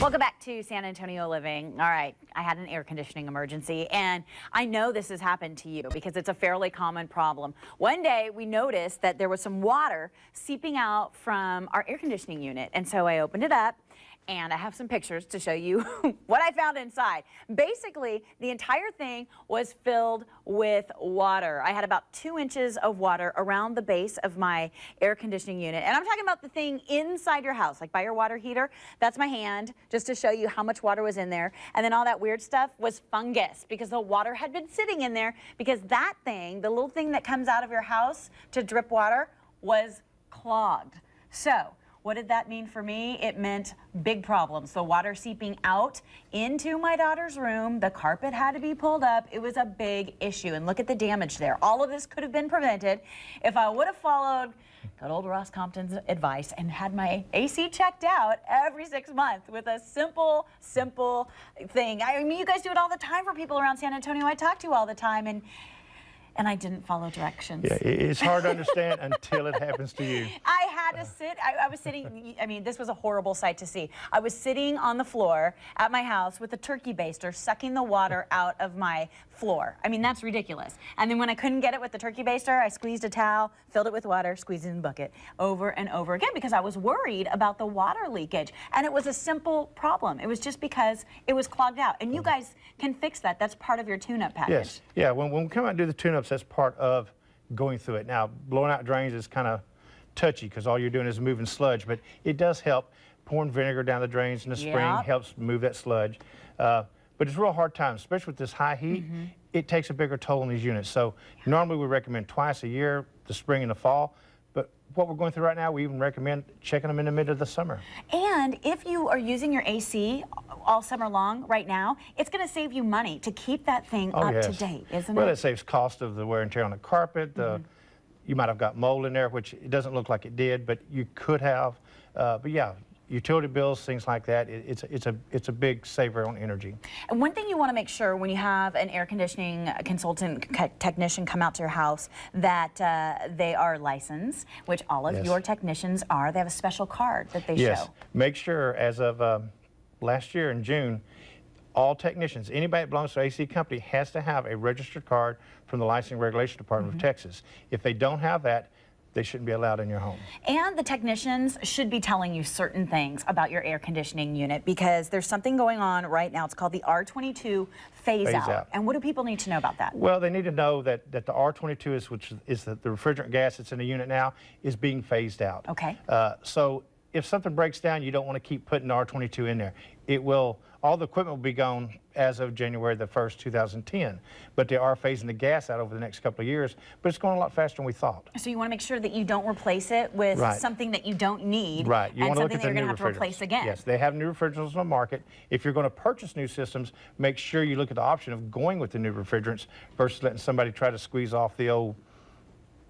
Welcome back to San Antonio Living. All right, I had an air conditioning emergency, and I know this has happened to you because it's a fairly common problem. One day, we noticed that there was some water seeping out from our air conditioning unit, and so I opened it up, and I have some pictures to show you what I found inside. Basically, the entire thing was filled with water. I had about 2 inches of water around the base of my air conditioning unit. And I'm talking about the thing inside your house, like by your water heater. That's my hand, just to show you how much water was in there. And then all that weird stuff was fungus because the water had been sitting in there because that thing, the little thing that comes out of your house to drip water, was clogged. So, what did that mean for me? It meant big problems. The water seeping out into my daughter's room. The carpet had to be pulled up. It was a big issue. And look at the damage there. All of this could have been prevented if I would have followed good old Ross Compton's advice and had my AC checked out every 6 months with a simple thing. I mean, you guys do it all the time for people around San Antonio I talk to all the time. And I didn't follow directions. Yeah, it's hard to understand until it happens to you. I had to sit, I was sitting, I mean, this was a horrible sight to see. I was sitting on the floor at my house with a turkey baster sucking the water out of my floor. I mean, that's ridiculous. And then when I couldn't get it with the turkey baster, I squeezed a towel, filled it with water, squeezed it in the bucket over and over again because I was worried about the water leakage. And it was a simple problem. It was just because it was clogged out. And you guys can fix that. That's part of your tune-up package. Yes, yeah, when we come out and do the tune-ups, that's part of going through it. Now, blowing out drains is kind of touchy because all you're doing is moving sludge, but it does help. Pouring vinegar down the drains in the spring helps move that sludge. But it's a real hard time, especially with this high heat. It takes a bigger toll on these units. So normally we recommend twice a year, the spring and the fall. But what we're going through right now, we even recommend checking them in the middle of the summer. And if you are using your AC all summer long right now, it's going to save you money to keep that thing up to date, isn't it? Well, it saves cost of the wear and tear on the carpet. You might have got mold in there, which it doesn't look like it did, but you could have. But yeah, utility bills, things like that, it's a big saver on energy. And one thing you want to make sure when you have an air conditioning consultant technician come out to your house that they are licensed, which all of your technicians are. They have a special card that they show. Make sure as of last year in June, all technicians, anybody that belongs to an AC company has to have a registered card from the Licensing Regulation Department of Texas. If they don't have that, they shouldn't be allowed in your home. And the technicians should be telling you certain things about your air conditioning unit because there's something going on right now. It's called the R22 phase out. And what do people need to know about that? Well, they need to know that the R22 which is the refrigerant gas that's in the unit now, is being phased out. Okay. So if something breaks down, you don't want to keep putting R22 in there. It will, all the equipment will be gone as of January the 1st, 2010. But they are phasing the gas out over the next couple of years, but it's going a lot faster than we thought. So you want to make sure that you don't replace it with something that you don't need. Right. You want to look something at that you're going to have to replace again. Yes, they have new refrigerants on the market. If you're going to purchase new systems, make sure you look at the option of going with the new refrigerants versus letting somebody try to squeeze off the old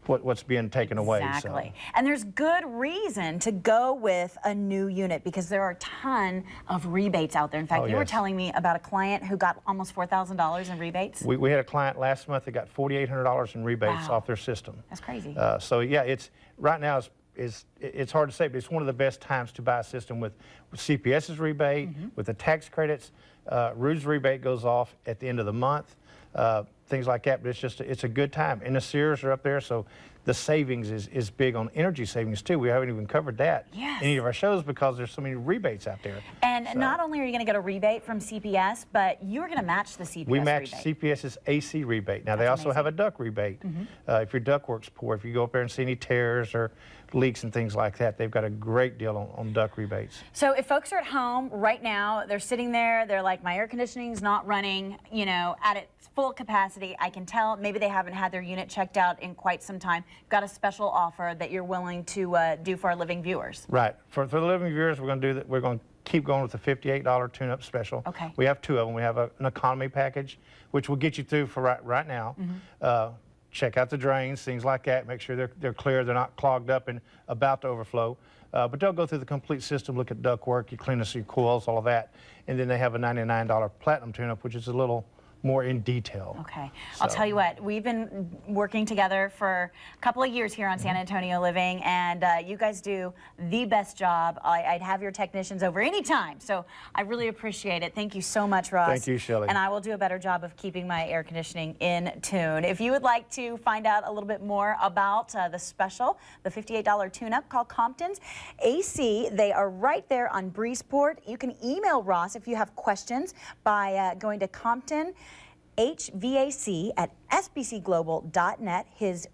what's being taken away. Exactly. And there's good reason to go with a new unit because there are a ton of rebates out there. In fact, you were telling me about a client who got almost $4,000 in rebates. We had a client last month that got $4,800 in rebates off their system. That's crazy. So yeah, it's right now it's hard to say, but it's one of the best times to buy a system with CPS's rebate, with the tax credits. RU's rebate goes off at the end of the month. Things like that, but it's a good time. And the Sears are up there, so the savings is big on energy savings too. We haven't even covered that in any of our shows because there's so many rebates out there. And not only are you going to get a rebate from CPS, but you're going to match the CPS rebate. We match CPS's AC rebate. Now, they also have a duct rebate. If your duct work's poor, if you go up there and see any tears or leaks and things like that, they've got a great deal on duct rebates. So if folks are at home right now, they're sitting there, they're like, my air conditioning's not running, you know, at its full capacity. I can tell maybe they haven't had their unit checked out in quite some time. Got a special offer that you're willing to do for our living viewers. Right. For the living viewers, we're going to do that. We're going to keep going with the $58 tune-up special. Okay. We have 2 of them. We have an economy package, which will get you through for right now. Check out the drains, things like that. Make sure they're clear, they're not clogged up and about to overflow. But they'll go through the complete system, look at duct work, you clean your coils, all of that. And then they have a $99 platinum tune-up, which is a little more in detail. Okay. I'll tell you what, we've been working together for a couple of years here on San Antonio Living, and you guys do the best job. I'd have your technicians over anytime, so I really appreciate it. Thank you so much, Ross. Thank you, Shelly. And I will do a better job of keeping my air conditioning in tune. If you would like to find out a little bit more about the special, the $58 tune-up, call Compton's AC. They are right there on Breezeport. You can email Ross if you have questions by going to Compton HVAC at sbcglobal.net. His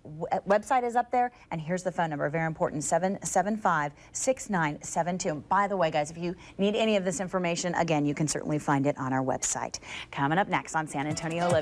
website is up there, and here's the phone number, very important, 775-6972. By the way, guys, if you need any of this information, again, you can certainly find it on our website. Coming up next on San Antonio Living.